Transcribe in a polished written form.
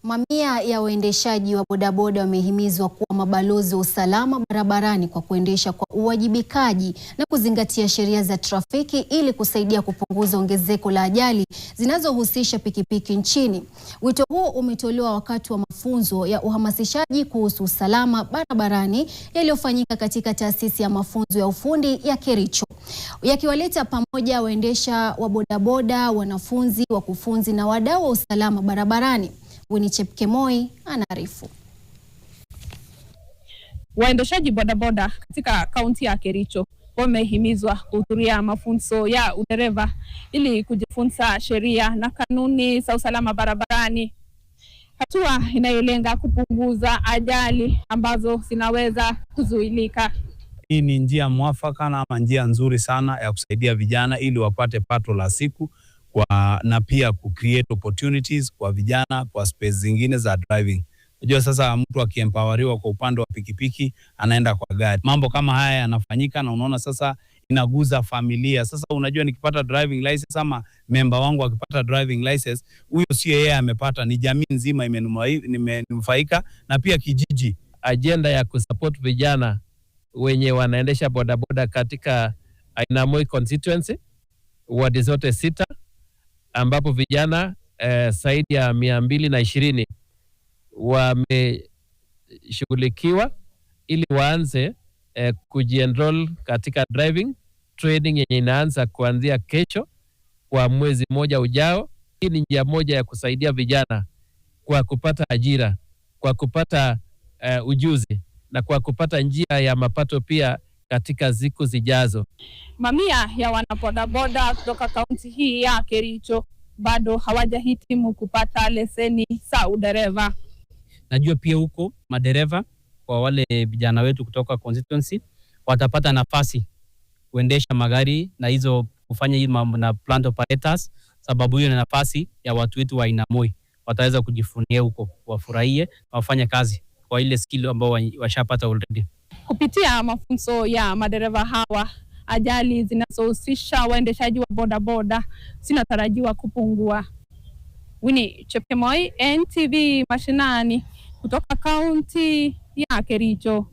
Mamia ya waendeshaji wa bodaboda wamehimizwa kuwa mabalozi wa usalama barabarani kwa kuendesha kwa uwajibikaji na kuzingatia sheria za trafiki ili kusaidia kupunguza ongezeko la ajali zinazohusisha pikipiki nchini. Wito huo umetolewa wakati wa mafunzo ya uhamasishaji kuhusu usalama barabarani yaliyofanyika katika taasisi ya mafunzo ya ufundi ya Kericho, yakiwaleta pamoja waendesha wa bodaboda, wanafunzi, wakufunzi na wadau wa usalama barabarani. Winnie Chepkemoi anaarifu. Waendeshaji bodaboda katika kaunti ya Kericho wamehimizwa kuhudhuria mafunzo ya udereva ili kujifunza sheria na kanuni za usalama barabarani, hatua inayolenga kupunguza ajali ambazo zinaweza kuzuilika. Hii ni njia mwafaka na njia nzuri sana ya kusaidia vijana ili wapate pato la siku na pia create opportunities kwa vijana kwa space zingine za driving. Unajua sasa mtu akiempoweriwa kwa upande wa pikipiki anaenda kwa gari. Mambo kama haya yanafanyika na unaona sasa inaguza familia. Sasa unajua nikipata driving license ama member wangu akipata driving license, huyo sio yeye amepata, ni jamii nzima imenufaika na pia kijiji. Agenda ya kusupport vijana wenye wanaendesha bodaboda katika Ainamoi constituency wadi zote 6 ambapo vijana zaidi ya 220 wameshughulikiwa ili waanze kujienroll katika driving training yenye inaanza kuanzia kesho kwa mwezi mmoja ujao. Hii ni njia moja ya kusaidia vijana kwa kupata ajira, kwa kupata ujuzi na kwa kupata njia ya mapato pia katika siku zijazo. Mamia ya wanabodaboda kutoka kaunti hii ya Kericho bado hawajahitimu kupata leseni za udereva. Najua pia huko madereva kwa wale vijana wetu kutoka constituency watapata nafasi kuendesha magari na hizo kufanya hii mambo na plant operators, sababu hiyo ni nafasi ya watu wetu wa Ainamoi. Wataweza kujifunia huko, wafurahie, wafanye kazi kwa ile skill ambao washapata already. Kupitia mafunzo ya madereva hawa, ajali zinazohusisha waendeshaji wa bodaboda zinatarajiwa kupungua. Winnie Chepkemoi, NTV Mashinani, kutoka kaunti ya Kericho.